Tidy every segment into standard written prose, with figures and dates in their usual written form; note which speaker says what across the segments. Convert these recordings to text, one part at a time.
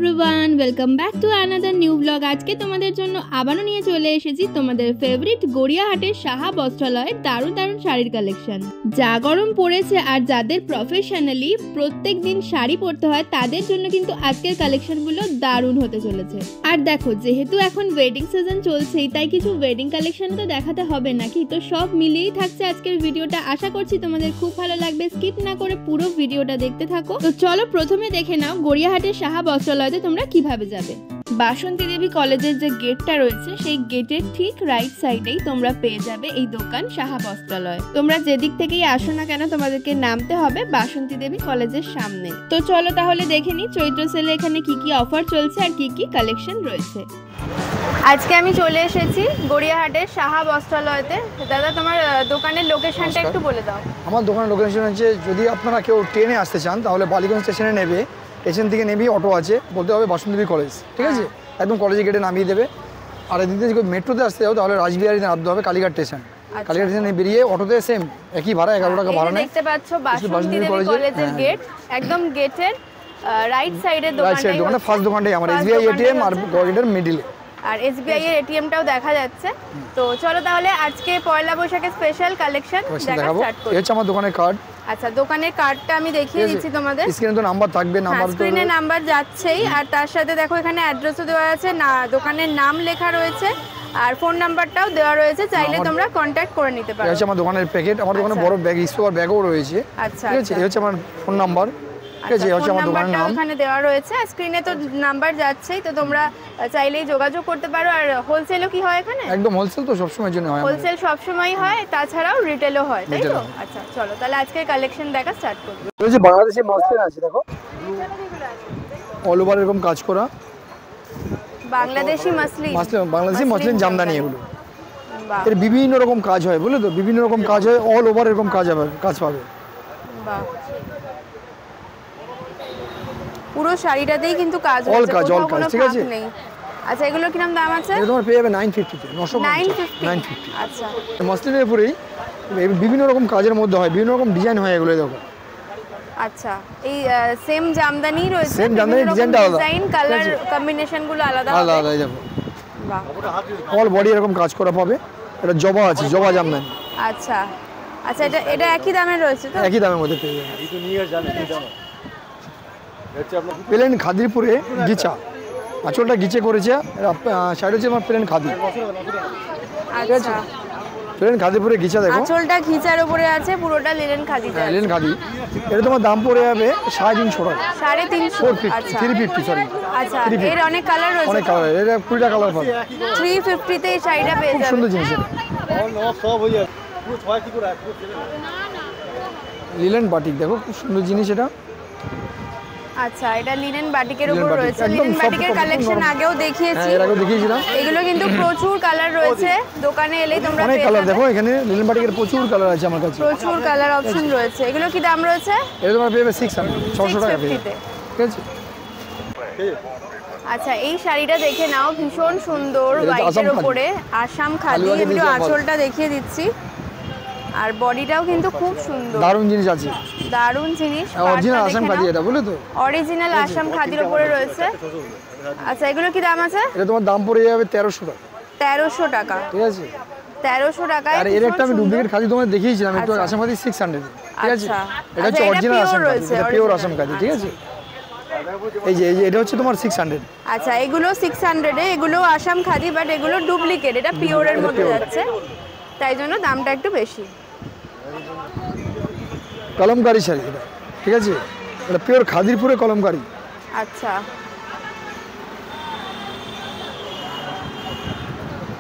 Speaker 1: Everyone, welcome back to another new blog. আজকে তোমাদের জন্য আবারও নিয়ে চলে এসেছি তোমাদের ফেভারিট গড়িয়াহাটের সাহা বস্ত্রালয়ের দারুণ দারুণ শাড়ির কালেকশন। যা গরম পড়েছে আর যাদের প্রফেশনালি প্রত্যেক দিন শাড়ি পরতে হয় তাদের জন্য কিন্তু আজকের কালেকশনগুলো দারুণ হতে চলেছে। আর দেখো, যেহেতু এখন ওয়েডিং সিজন চলছেই, তাই কিছু ওয়েডিং কালেকশন তো দেখাতে হবে নাকি, তো সব মিলিয়েই থাকছে আজকের ভিডিওটা। আশা করছি তোমাদের খুব ভালো লাগবে, স্কিপ না করে পুরো ভিডিওটা দেখতে থাকো। তো চলো প্রথমে দেখে নাও গড়িয়াহাটের সাহা বস্ত্রালয়তে তোমরা কিভাবে যাবে। বাসন্তী দেবী কলেজের যে গেটটা রয়েছে সেই গেটের ঠিক রাইট সাইডেই তোমরা পেয়ে যাবে এই দোকান সাহা বস্ত্রালয়। তোমরা যেদিক থেকেই আসো না কেন তোমাদেরকে নামতে হবে বাসন্তী দেবী কলেজের সামনে। তো চলো তাহলে দেখে নি চৈত্র সেলে এখানে কি কি অফার চলছে আর কি কি কালেকশন রয়েছে। আজকে আমি চলে এসেছি গড়িয়াহাটের সাহা বস্ত্রালয়তে। দাদা, তোমার দোকানের লোকেশনটা একটু বলে দাও।
Speaker 2: আমার দোকানের লোকেশন হচ্ছে, যদি আপনারা কেউ ট্রেনে আসতে চান তাহলে বালিগঞ্জ স্টেশনে নেবে, স্টেশন থেকে নেবেই অটো আছে, বলতে হবে বাসন্তী দেবী কলেজ, ঠিক আছে? একদম কলেজের গেটে নামিয়ে দেবে। আর এদিক থেকে যদি মেট্রোতে আসতে যাও তাহলে রাজবিহারিতে নামতে হবে কালীঘাট স্টেশন। কালীঘাট স্টেশনে বেরিয়ে অটোতে সেম একই ভাড়া, 11 টাকা ভাড়া নেয়।
Speaker 1: দেখতে পাচ্ছ বাসন্তী দেবী কলেজের গেট, একদম গেটের রাইট সাইডের দোকানটাই,
Speaker 2: দোকানটা ফার্স্ট দোকানটাই আমার এসবিআই এটিএম আর গেটের মিডলে।
Speaker 1: আর এসবিআই এর এটিএমটাও দেখা যাচ্ছে। তো চলো তাহলে আজকে পয়লা বৈশাখের স্পেশাল কালেকশন দেখা স্টার্ট করি।
Speaker 2: এই হচ্ছে আমার দোকানের কার্ড।
Speaker 1: আচ্ছা, দোকানের কার্ডটা আমি দেখিয়ে দিচ্ছি তোমাদের।
Speaker 2: স্ক্রিনে তো নাম্বার থাকবে, নাম্বার তো
Speaker 1: স্ক্রিনে নাম্বার যাচ্ছেই, আর তার সাথে দেখো এখানে অ্যাড্রেসও দেওয়া আছে, না দোকানের নাম লেখা রয়েছে আর ফোন নাম্বারটাও দেওয়া রয়েছে, চাইলে তোমরা কন্টাক্ট করে নিতে পারো।
Speaker 2: এই হচ্ছে আমার দোকানের প্যাকেট, আমার দোকানে বড় ব্যাগ, স্টোর ব্যাগও রয়েছে।
Speaker 1: আচ্ছা,
Speaker 2: ঠিক আছে, এই হচ্ছে আমার ফোন নাম্বার। ঠিক আছে, এই হচ্ছে আমার দোকানের নাম,
Speaker 1: এখানে দেওয়া রয়েছে। স্ক্রিনে তো নাম্বার যাচ্ছেই, তো তোমরা চাইলেই যোগাযোগ করতে পারো। আর হোলসেলও কি হয় এখানে?
Speaker 2: একদম হোলসেল, তো সবসময়ের জন্য হয়।
Speaker 1: হোলসেল সবসময় হয়, তাছাড়াও রিটেলও হয়, তাই তো? আচ্ছা চলো তাহলে আজকের কালেকশন দেখা স্টার্ট করি।
Speaker 2: এই যে বাংলাদেশি মসলিন আছে, দেখো অল ওভার এরকম কাজ করা
Speaker 1: বাংলাদেশি মসলিন,
Speaker 2: বাংলাদেশি মসলিন জামদানি, এগুলো এর বিভিন্ন রকম কাজ হয়, বুঝলে তো? বিভিন্ন রকম কাজ হয়, অল ওভার এরকম কাজ হবে, কাজ পাবে।
Speaker 1: বাহ, পুরো শাড়িটাতেই কিন্তু কাজ হচ্ছে,
Speaker 2: অল কাজ,
Speaker 1: কোথাও
Speaker 2: অল কাজ,
Speaker 1: কোনো
Speaker 2: ঠিক
Speaker 1: ফাঁক
Speaker 2: আছে?
Speaker 1: নেই। আচ্ছা, এগুলো কিরকম দাম আছে?
Speaker 2: এটা তোমার পেয়ে যাবে 950 তে,
Speaker 1: 950। আচ্ছা,
Speaker 2: মসলিনের উপরেই বিভিন্ন রকম কাজের মধ্যে হয়, বিভিন্ন রকম ডিজাইন হয়, এগুলো দেখো।
Speaker 1: আচ্ছা, এই সেম জামদানি রয়েছে,
Speaker 2: সেম জামদানি, ডিজাইনটা আলাদা,
Speaker 1: ডিজাইন কালার কম্বিনেশন গুলো আলাদা
Speaker 2: আলাদা
Speaker 1: হবে।
Speaker 2: দেখো,
Speaker 1: বাহ,
Speaker 2: অল বডি এরকম কাজ করা পাবে। এটা জবা আছে, জবা জামদানি।
Speaker 1: আচ্ছা আচ্ছা, এটা একই দামে রয়েছে তো?
Speaker 2: একই দামের মধ্যে পেয়ে যাবে। প্লেন খাদিরপুরে গিচা, আঁচলটা গিচে করেছে, সাইড হচ্ছে আমার প্লেন খাদি।
Speaker 1: আচ্ছা,
Speaker 2: প্লেন খাদিরপুরে গিচা, দেখো
Speaker 1: আঁচলটা ঘিচার উপরে আছে, পুরোটা লিনেন খাদি।
Speaker 2: লিনেন খাদি, এটা তোমার দাম পড়ে যাবে 350 টাকা।
Speaker 1: 350? আচ্ছা,
Speaker 2: 350, সরি।
Speaker 1: আচ্ছা, এর অনেক কালার রয়েছে,
Speaker 2: অনেক কালার, এটা 20টা কালার পাবে।
Speaker 1: 350 তে এই শাড়িটা পেয়ে যাবে।
Speaker 2: সুন্দর জিনিস, লিনেন বাটিক, দেখো খুব সুন্দর জিনিস এটা।
Speaker 1: আচ্ছা, এটা লিনেন বাটিকের উপর রয়েছে। লিনেন বাটিকের কালেকশন আগেও দেখিয়েছি,
Speaker 2: এর আগেও দেখিয়েছিলাম।
Speaker 1: এগুলো কিন্তু প্রচুর কালার রয়েছে, দোকানে এলেই তোমরা
Speaker 2: অনেক
Speaker 1: পেয়ে
Speaker 2: কালার,
Speaker 1: যাবে।
Speaker 2: দেখো এখানে লিনেন বাটিকের প্রচুর কালার আছে আমার কাছে,
Speaker 1: প্রচুর কালার অপশন রয়েছে। এগুলো কি দাম রয়েছে?
Speaker 2: এটা তোমার পেয়ে যাবে 600 টাকা পেয়ে যাবে, ঠিক আছে?
Speaker 1: আচ্ছা, এই শাড়িটা দেখে নাও, ভীষণ সুন্দর, হোয়াইটের উপরে আসাম খাদি। আমি আঁচলটা দেখিয়ে দিচ্ছি, আর বডিটাও কিন্তু খুব সুন্দর,
Speaker 2: দারুণ জিনিস আছে,
Speaker 1: দারুণ জিনিস।
Speaker 2: অরিজিনাল আসাম খাদি, এটা বুঝলে তো?
Speaker 1: অরিজিনাল আসাম খাদির উপরে রয়েছে। আচ্ছা, এগুলো কি দাম আছে?
Speaker 2: এটা তোমার দাম পড়ে যাবে 1300 টাকা।
Speaker 1: 1300 টাকা,
Speaker 2: ঠিক আছে?
Speaker 1: 1300 টাকায়।
Speaker 2: আর এর একটা আমি ডুপ্লিকেট খাদি তোমাদের দেখিয়েছিলাম, একটু আসাম খাদি 600, ঠিক আছে? এটা হচ্ছে অরিজিনাল আসাম খাদি, এটা পিওর আসাম খাদি, ঠিক আছে? এই যে এটা হচ্ছে তোমার 600।
Speaker 1: আচ্ছা, এগুলো 600 এ, এগুলো আসাম খাদি, বাট এগুলো ডুপ্লিকেট, এটা পিওরের মধ্যে যাচ্ছে, তাই জন্য দামটা একটু বেশি।
Speaker 2: কলমকারি শাড়ি এটা, ঠিক আছে? এটা পিওর খাদিরপুরে কলমকারি।
Speaker 1: আচ্ছা,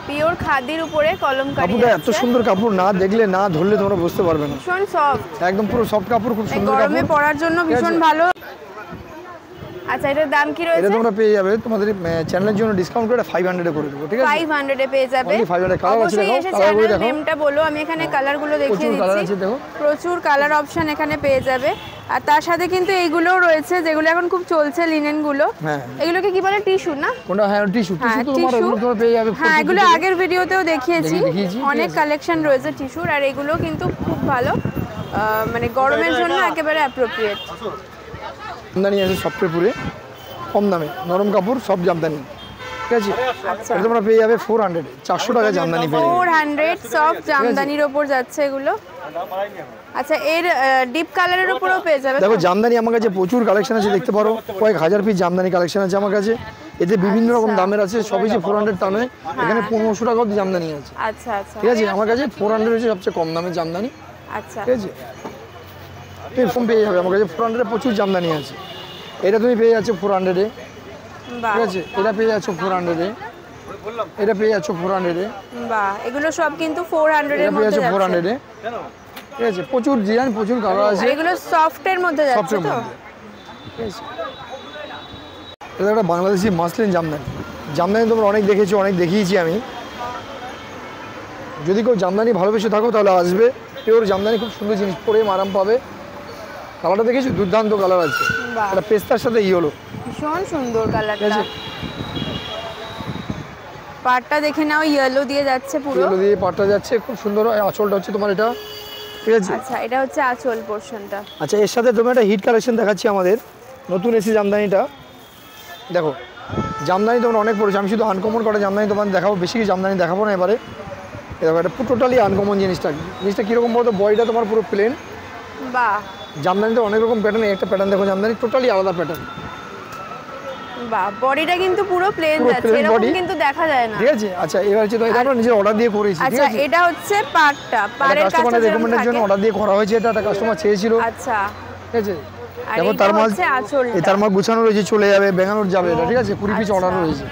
Speaker 1: পিওর খাদির উপরে কলমকারি।
Speaker 2: কাপড়টা এত সুন্দর কাপড়, না দেখলে না ধরলে তোমরা বুঝতে পারবে না।
Speaker 1: ভীষণ সফট,
Speaker 2: একদম পুরো সফট কাপড়, খুব সুন্দর কাপড়,
Speaker 1: গরমে পরার জন্য ভীষণ ভালো। আচ্ছা, এটার দাম কি রয়েছে?
Speaker 2: এটা তোমরা পেয়ে যাবে, তোমাদের চ্যানেলের জন্য ডিসকাউন্ট করে 500 এ করে দেব, ঠিক আছে?
Speaker 1: 500 এ পেয়ে যাবে।
Speaker 2: 500 কালার আছে, দেখো
Speaker 1: কালারগুলো দেখো, নেমটা বলো, আমি এখানে কালারগুলো দেখিয়ে দিচ্ছি। প্রচুর কালার অপশন এখানে পেয়ে যাবে। আর তার সাথে কিন্তু এইগুলোও রয়েছে যেগুলো এখন খুব চলছে, লিনেন গুলো। এগুলোকে কি বলে, টিস্যু না?
Speaker 2: কোনটা? হ্যাঁ, টিস্যু, টিস্যু তো তোমরা পেয়ে যাবে।
Speaker 1: হ্যাঁ, এগুলো আগের ভিডিওতেও দেখিয়েছি, অনেক কালেকশন রয়েছে টিস্যুর। আর এগুলো কিন্তু খুব ভালো, মানে গরমের জন্য একেবারে অ্যাপ্রোপ্রিয়েট।
Speaker 2: জামদানি আছে সফটওয়্যার পুরে, কম দামে নরম কাপড় সব জামদানি, ঠিক আছে।
Speaker 1: আচ্ছা
Speaker 2: এটা তোমরা পেয়ে যাবে 400, 400 টাকা জামদানি পেয়ে যাবে।
Speaker 1: 400 সফট জামদানির ওপর যাচ্ছে এগুলো। আচ্ছা এর ডিপ কালারের উপরেও পেয়ে যাবে।
Speaker 2: দেখো জামদানি আমার কাছে প্রচুর কালেকশন আছে, দেখতে পারো কয়েক হাজার পিস জামদানি কালেকশন আছে আমার কাছে। এতে বিভিন্ন রকম দামের আছে, সবই যে 400 তা নয়, এখানে 1500 টাকা অবধি জামদানি আছে।
Speaker 1: আচ্ছা আচ্ছা
Speaker 2: ঠিক আছে, আমার কাছে 400 হচ্ছে সবচেয়ে কম দামের জামদানি।
Speaker 1: আচ্ছা
Speaker 2: ঠিক আছে, তুমি ফোন পেয়ে যাবে, আমার কাছে 400 প্রচুর জামদানি আছে। এটা তুমি পেয়ে যাচ্ছ 400-এ,
Speaker 1: বাহ
Speaker 2: ঠিক আছে। এটা পেয়ে যাচ্ছ 400-এ, এটা পেয়ে যাচ্ছ 400-এ,
Speaker 1: বাহ এগুলো সব কিন্তু 400
Speaker 2: এটা
Speaker 1: এর
Speaker 2: পেয়ে
Speaker 1: মধ্যে
Speaker 2: যাচ্ছ
Speaker 1: যাচ্ছে।
Speaker 2: 400-এ, ঠিক আছে। প্রচুর ডিজাইন, প্রচুর কালার আছে,
Speaker 1: এগুলো সফটের মধ্যে যাচ্ছে
Speaker 2: সবচেয়ে
Speaker 1: তো।
Speaker 2: মধ্যে, ঠিক আছে। এটা একটা বাংলাদেশি মাসলিন জামদানি। জামদানি তোমরা অনেক দেখেছো, অনেক দেখিয়েছি আমি। যদি কেউ জামদানি ভালোবেসে থাকো তাহলে আসবে। পিওর জামদানি, খুব সুন্দর জিনিস, পরে আরাম পাবে। কালারটা দেখেছো, দুর্দান্ত কালার আছে।
Speaker 1: বাহ
Speaker 2: এটা পেস্তার সাথে হলো,
Speaker 1: ভীষণ সুন্দর
Speaker 2: ঠিক
Speaker 1: কালারটা।
Speaker 2: আছে।
Speaker 1: পাটটা দেখে নাও, ইয়েলো দিয়ে যাচ্ছে পুরো।
Speaker 2: এগুলো দিয়ে পাটটা যাচ্ছে, খুব সুন্দর। আঁচলটা হচ্ছে তোমার এটা, ঠিক আছে।
Speaker 1: আচ্ছা এটা হচ্ছে আঁচল পোরশনটা।
Speaker 2: আচ্ছা এর সাথে তোমার একটা হিট কালেকশন দেখাচ্ছি আমাদের নতুন এসি জামদানিটা। দেখো জামদানি তোমরা অনেক পড়েছো, আমি শুধু আনকমন করা জামদানি তোমাদের দেখাবো, বেশি কিছু জামদানি দেখাবো না এবারে। দেখো এটা টোটালি আনকমন জিনিসটা। জিনিসটা কীরকম বলতো, বডিটা তোমার পুরো প্লেন।
Speaker 1: বাহ
Speaker 2: জামদানিতে অনেক রকম প্যাটার্ন, একটা প্যাটার্ন দেখো, জামদানি টোটালি আলাদা প্যাটার্ন।
Speaker 1: বাহ বডিটা কিন্তু পুরো প্লেন
Speaker 2: পুরো
Speaker 1: যাচ্ছে,
Speaker 2: plain
Speaker 1: এরকম
Speaker 2: body।
Speaker 1: কিন্তু দেখা যায় না।
Speaker 2: ঠিক আছে। আচ্ছা এবার হচ্ছে তো এটা আমরা নিজের অর্ডার দিয়ে করেছি, ঠিক
Speaker 1: আচ্ছা
Speaker 2: আছে।
Speaker 1: এটা হচ্ছে পাটটা, পাড়ের কাছে
Speaker 2: কাস্টমারের রেকমেন্ডের জন্য অর্ডার দিয়ে করা হয়েছে, এটা একটা কাস্টমার চেয়েছিল,
Speaker 1: আচ্ছা
Speaker 2: ঠিক আছে।
Speaker 1: আর
Speaker 2: দেখো
Speaker 1: এটা
Speaker 2: তার মাল,
Speaker 1: হচ্ছে আঁচলটা।
Speaker 2: তার মাল গুছানো রয়েছে, চলে যাবে, ব্যাঙ্গালোর যাবে এটা, ঠিক আছে। 20 পিস
Speaker 1: আচ্ছা।
Speaker 2: অর্ডার রয়েছে,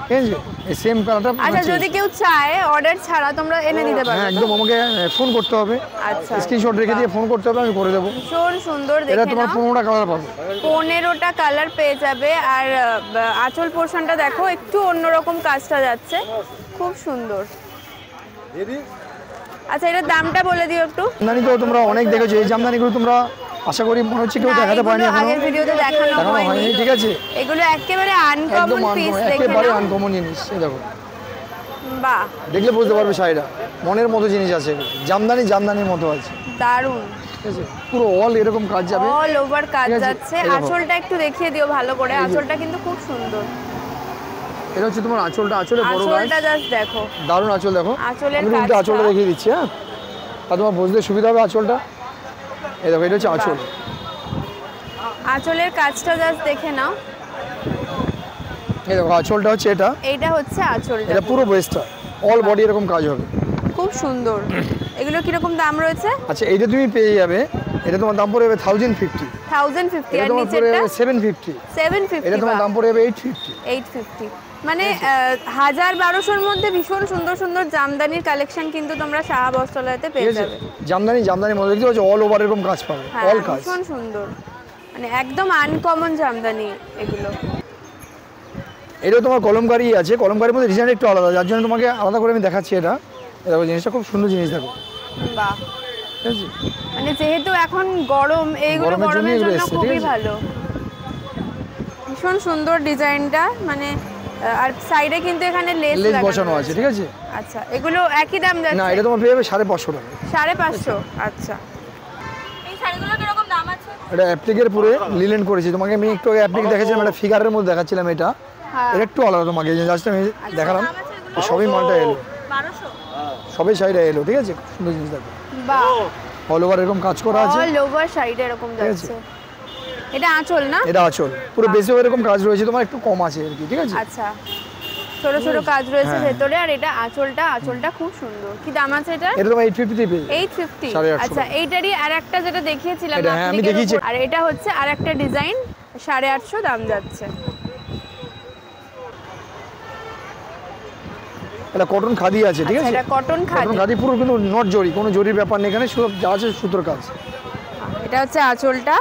Speaker 2: ঠিক আছে। এই সেম কালারটা
Speaker 1: আচ্ছা যদি কেউ চায় অর্ডার ছাড়া তোমরা এনে দিতে পারো?
Speaker 2: হ্যাঁ একদম, আমাকে ফোন করতে হবে,
Speaker 1: আচ্ছা
Speaker 2: স্ক্রিনশট রেখে দিয়ে ফোন করতে হবে, আমি করে দেবো।
Speaker 1: ভীষণ সুন্দর
Speaker 2: এটা
Speaker 1: দেখে
Speaker 2: তোমার
Speaker 1: নাও।
Speaker 2: 15টা কালার পাবে।
Speaker 1: 15টা কালার পেয়ে যাবে। আর আঁচল পোরশনটা দেখো, একটু অন্যরকম কাজটা যাচ্ছে, খুব সুন্দর। আচ্ছা এটার দামটা বলে দিও একটু।
Speaker 2: জামদানি তো তোমরা অনেক দেখেছো, এই জামদানিগুলো তোমরা আশা করি মনে হচ্ছে কেউ
Speaker 1: না,
Speaker 2: দেখাতে পারেনি
Speaker 1: এগুলো
Speaker 2: এখনো,
Speaker 1: আগের ভিডিওতে দেখানো
Speaker 2: দেখানো
Speaker 1: হয়নি,
Speaker 2: হয়নি, ঠিক আছে।
Speaker 1: এগুলো একেবারে
Speaker 2: একদম
Speaker 1: আনকমন পিস
Speaker 2: আনকমন,
Speaker 1: দেখে
Speaker 2: একেবারে
Speaker 1: নাও।
Speaker 2: আনকমন জিনিস। এই দেখো
Speaker 1: বাহ
Speaker 2: দেখলে বুঝতে পারবে শাড়িটা মনের মতো জিনিস আছে, জামদানি জামদানির মতো আছে,
Speaker 1: দারুণ।
Speaker 2: ঠিক আছে। পুরো অল এরকম কাজ যাবে,
Speaker 1: অল ওভার কাজ
Speaker 2: ঠিক আছে,
Speaker 1: যাচ্ছে।
Speaker 2: এই দেখো।
Speaker 1: আঁচলটা একটু দেখিয়ে দিও ভালো করে, আঁচলটা কিন্তু খুব সুন্দর।
Speaker 2: এটা হচ্ছে তোমার আঁচলটা, আঁচলে বড় কাজ,
Speaker 1: আঁচলটা জাস্ট দেখো,
Speaker 2: দারুণ আঁচল। দেখো
Speaker 1: আঁচলের
Speaker 2: আমি কিন্তু
Speaker 1: কাজটা।
Speaker 2: আঁচলটা দেখিয়ে দিচ্ছি, হ্যাঁ, তা তোমার বুঝতে সুবিধা হবে আঁচলটা। এই দেখো এটা হচ্ছে আঁচল,
Speaker 1: আঁচলের কাজটা জাস্ট দেখে নাও।
Speaker 2: এই দেখো আঁচলটা হচ্ছে এটা,
Speaker 1: এইটা হচ্ছে আঁচলটা,
Speaker 2: এটা পুরো ওয়েস্টটা অল বডি এরকম কাজ হবে,
Speaker 1: খুব সুন্দর। এগুলো কিরকম দাম রয়েছে?
Speaker 2: আচ্ছা এইটা তুমি পেয়ে যাবে, এটা তোমার দাম পড়ে যাবে 1050,
Speaker 1: 1050।
Speaker 2: এটা
Speaker 1: আর
Speaker 2: তোমার পড়ে
Speaker 1: নিচেরটা
Speaker 2: যাবে 750,
Speaker 1: 750।
Speaker 2: এটা তোমার দাম পড়ে যাবে 850।
Speaker 1: 850 মানে 1000-1200-র মধ্যে ভীষণ সুন্দর সুন্দর জামদানির কালেকশন কিন্তু তোমরা সাহা বস্ত্রালয়তে
Speaker 2: ঠিক
Speaker 1: পেয়ে
Speaker 2: আছে,
Speaker 1: যাবে।
Speaker 2: জামদানির মধ্যে দেখতে পাচ্ছ অল ওভার এরকম কাজ পাবে,
Speaker 1: হ্যাঁ
Speaker 2: অল কাজ।
Speaker 1: ভীষণ সুন্দর, মানে একদম আনকমন জামদানি এগুলো।
Speaker 2: এটাও তোমার কলমকারি আছে, কলমকারির মধ্যে ডিজাইন একটু আলাদা, যার জন্য তোমাকে আলাদা করে আমি দেখাচ্ছি। এটা দেখো জিনিসটা খুব সুন্দর জিনিস, দেখো,
Speaker 1: বাহ
Speaker 2: ঠিক আছে।
Speaker 1: মানে যেহেতু এখন গরম, এইগুলো
Speaker 2: গরমের জন্য
Speaker 1: গরমের
Speaker 2: এগুলো
Speaker 1: জন্য
Speaker 2: এসছে, ঠিক
Speaker 1: খুবই
Speaker 2: আছে।
Speaker 1: ভালো। ভীষণ সুন্দর ডিজাইনটা, মানে আর সাইডে কিন্তু এখানে লেস
Speaker 2: লেস
Speaker 1: লাগানো
Speaker 2: বসানো আছে, ঠিক আছে।
Speaker 1: আচ্ছা এগুলো একই দাম
Speaker 2: না
Speaker 1: যাচ্ছে?
Speaker 2: এটা তোমার পেয়ে যাবে 550 টাকা,
Speaker 1: 550। আচ্ছা এই শাড়িগুলো কিরকম দাম আছে?
Speaker 2: এটা অ্যাপ্লিকের পুরো লিলেন করেছি, তোমাকে আমি একটু আগে অ্যাপ্লিক দেখাচ্ছিলাম, একটা ফিগারের মধ্যে দেখাচ্ছিলাম, এটা
Speaker 1: হ্যাঁ
Speaker 2: এটা একটু আলাদা, তোমাকে জাস্ট আমি দেখালাম। সবই মালটা এলো,
Speaker 1: 1200।
Speaker 2: সবই শাড়িটা এলো, ঠিক আছে। খুব সুন্দর জিনিস, দেখো
Speaker 1: বাহ
Speaker 2: অল ওভার এরকম কাজ করা আছে,
Speaker 1: অল ওভার সাইডে এরকম
Speaker 2: ঠিক আছে।
Speaker 1: যাচ্ছে। এটা আঁচল না?
Speaker 2: এটা আঁচল, পুরো বেশি এরকম কাজ রয়েছে, তোমার একটু কম আছে আর কি, ঠিক আছে।
Speaker 1: আচ্ছা ছোট ছোট কাজ রয়েছে
Speaker 2: হ্যাঁ।
Speaker 1: ভেতরে। আর এটা আঁচলটা খুব সুন্দর। কি দাম আছে এটা?
Speaker 2: এটা তোমার 850 তে পেয়ে যাবে।
Speaker 1: 850।
Speaker 2: 850
Speaker 1: আচ্ছা এইটারই আরেকটা যেটা দেখিয়েছিলাম
Speaker 2: এটা, হ্যাঁ, আমি
Speaker 1: applique-র
Speaker 2: দেখিয়েছি।
Speaker 1: ওপর, আর এটা হচ্ছে আরেকটা ডিজাইন, 850 দাম যাচ্ছে।
Speaker 2: এটা কটন খাদি আছে, ঠিক
Speaker 1: আচ্ছা
Speaker 2: আছে।
Speaker 1: এটা কটন খাদি।
Speaker 2: কটন খাদি পুরো, কিন্তু নট জরি, কোনো জরির ব্যাপার নেই এখানে, সব যা আছে সুতোর কাজ,
Speaker 1: এটা হচ্ছে আঁচলটা,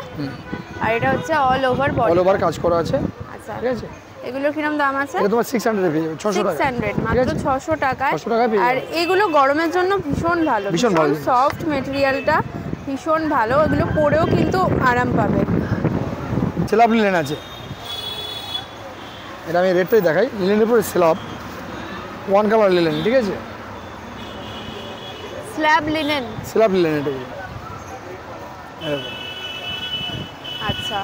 Speaker 1: আর এটা হচ্ছে all over
Speaker 2: all
Speaker 1: body.
Speaker 2: Over কাজ করা আছে,
Speaker 1: আচ্ছা
Speaker 2: ঠিক আছে।
Speaker 1: এগুলো কিরকম দাম আছে?
Speaker 2: এটা তোমার 600 এ পেয়ে যাবে, 600 টাকা,
Speaker 1: 600
Speaker 2: ঠিক
Speaker 1: মাত্র
Speaker 2: আছে?
Speaker 1: 600 টাকায়।
Speaker 2: 600 টাকায় পেয়ে
Speaker 1: আর
Speaker 2: যাবে।
Speaker 1: এগুলো গরমের জন্য ভীষণ ভালো,
Speaker 2: ভীষণ ভালো জিনিস।
Speaker 1: সফট মেটেরিয়ালটা ভীষণ ভালো, এগুলো পরেও কিন্তু আরাম পাবে।
Speaker 2: স্ল্যাব লিলেন আছে, এটা আমি রেটটাই দেখাই। লিলেনের উপরে স্ল্যাব, ওয়ান কালার লিলেন, ঠিক আছে।
Speaker 1: স্ল্যাব লিনেন,
Speaker 2: স্ল্যাব লিলেন এটা,
Speaker 1: আচ্ছা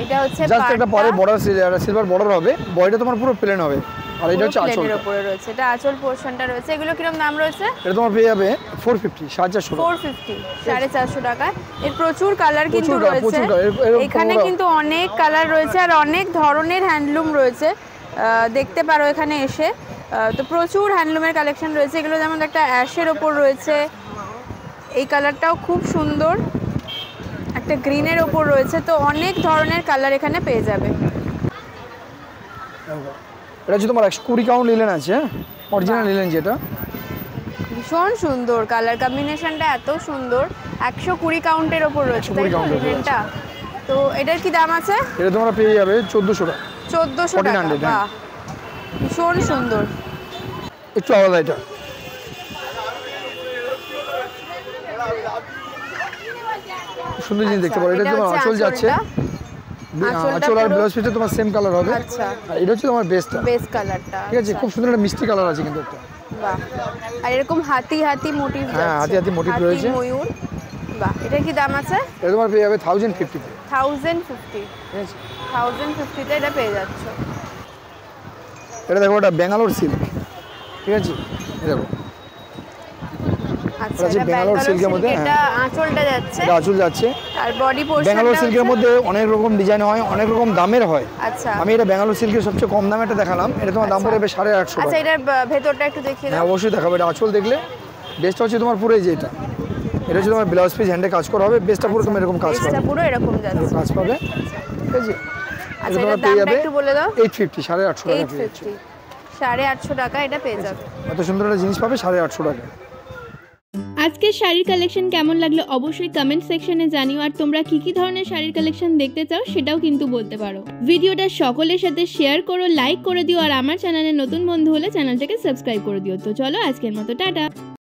Speaker 1: এটা হচ্ছে
Speaker 2: জাস্ট একটা পরে বর্ডার সিলভার বর্ডার হবে, বডিটা তোমার পুরো প্লেন হবে। আর এটা হচ্ছে আঁচলের
Speaker 1: উপরে রয়েছে, এটা আঁচল পোরশনটা রয়েছে। এগুলো কিরকম দাম রয়েছে?
Speaker 2: এটা তোমার পেয়ে যাবে 450, 450
Speaker 1: 450 টাকা। এর প্রচুর কালার কিন্তু রয়েছে এখানে, কিন্তু অনেক কালার রয়েছে আর অনেক ধরনের হ্যান্ডলুম রয়েছে, দেখতে পারো এখানে এসে। তো প্রচুর হ্যান্ডলুমের কালেকশন রয়েছে। এগুলো যেমন একটা অ্যাশের ওপর রয়েছে, এই কালারটাও খুব সুন্দর, একটা গ্রিনের ওপর রয়েছে। তো অনেক ধরনের কালার এখানে পেয়ে যাবে।
Speaker 2: এটা হচ্ছে তোমার 120 কাউন্ট লিলেন আছে, অরিজিনাল লিলেন যেটা,
Speaker 1: ভীষণ সুন্দর কালার কম্বিনেশনটা, এত সুন্দর। 120 কাউন্টের ওপর রয়েছে তাই তো লিলেনটা। তো এটার কি দাম আছে?
Speaker 2: এটা তোমরা পেয়ে যাবে 1400 টাকা।
Speaker 1: 1400 টাকা, বাহ ভীষণ সুন্দর।
Speaker 2: একটু আলাদা, এটা সুন্দর জিনিস দেখতে পারো। এটা তোমার আঁচল যাচ্ছে, আঁচল আর ব্লাউজ পিসটা তোমার সেম কালার হবে।
Speaker 1: আচ্ছা,
Speaker 2: আর এটা হচ্ছে তোমার বেস
Speaker 1: কালারটা,
Speaker 2: ঠিক আছে? খুব সুন্দর একটা মিষ্টি কালার আছে কিন্তু একটা,
Speaker 1: বাহ। আর এরকম হাতি মোটিভ,
Speaker 2: হ্যাঁ হাতি মোটিভ রয়েছে,
Speaker 1: ময়ূর, বাহ। এটা কি দাম আছে?
Speaker 2: এটা তোমার পেয়ে যাবে 1050 তে।
Speaker 1: 1050, ঠিক আছে, 1050 তে এটা পেয়ে যাচ্ছ।
Speaker 2: এটা দেখো, এটা ব্যাঙ্গালোর সিল্ক, ঠিক আছে? এই দেখো,
Speaker 1: আচ্ছা, এটা ব্যাঙ্গালোর সিল্কের মধ্যে, এটা আঁচলটা যাচ্ছে,
Speaker 2: এটা আঁচল যাচ্ছে।
Speaker 1: আর বডি পোরশনটা
Speaker 2: ব্যাঙ্গালোর সিল্কের মধ্যে অনেক রকম ডিজাইন হয়, অনেক রকম দামের হয়।
Speaker 1: আচ্ছা,
Speaker 2: আমি এটা ব্যাঙ্গালোর সিল্কের সবচেয়ে কম দামে এটা দেখালাম। এটা তোমার দাম পড়বে 850 টাকা।
Speaker 1: আচ্ছা, এটার ভেতরটা একটু দেখিয়ে দাও।
Speaker 2: হ্যাঁ অবশ্যই দেখাবো। এটা আঁচল দেখলে, বেসটা হচ্ছে তোমার পুরো এই যে এটা হচ্ছে তোমার ব্লাউজ পিস হ্যান্ডে কাজ করা হবে, বেসটা পুরো তুমি এরকম কাজ পাবে,
Speaker 1: বেসটা পুরো এরকম যাচ্ছে,
Speaker 2: কাজ পাবে, ঠিক আছে?
Speaker 1: আচ্ছা, এটার দামটা একটু বলে দাও।
Speaker 2: 850, 850 টাকা।
Speaker 1: 850 টাকা এটা পেয়ে যাবে।
Speaker 2: এত সুন্দর একটা জিনিস পাবে 850 টাকা।
Speaker 1: আজকের শাড়ির কালেকশন কেমন লাগলো অবশ্যই কমেন্ট সেকশনে জানিও। আর তোমরা কি কি ধরনের শাড়ির কালেকশন দেখতে চাও সেটাও কিন্তু বলতে পারো। ভিডিওটা সকলের সাথে শেয়ার করো, লাইক করে দিও, আর আমার চ্যানেলে নতুন বন্ধু হলে চ্যানেলটাকে সাবস্ক্রাইব করে দিও। তো চলো আজকের মতো টাটা।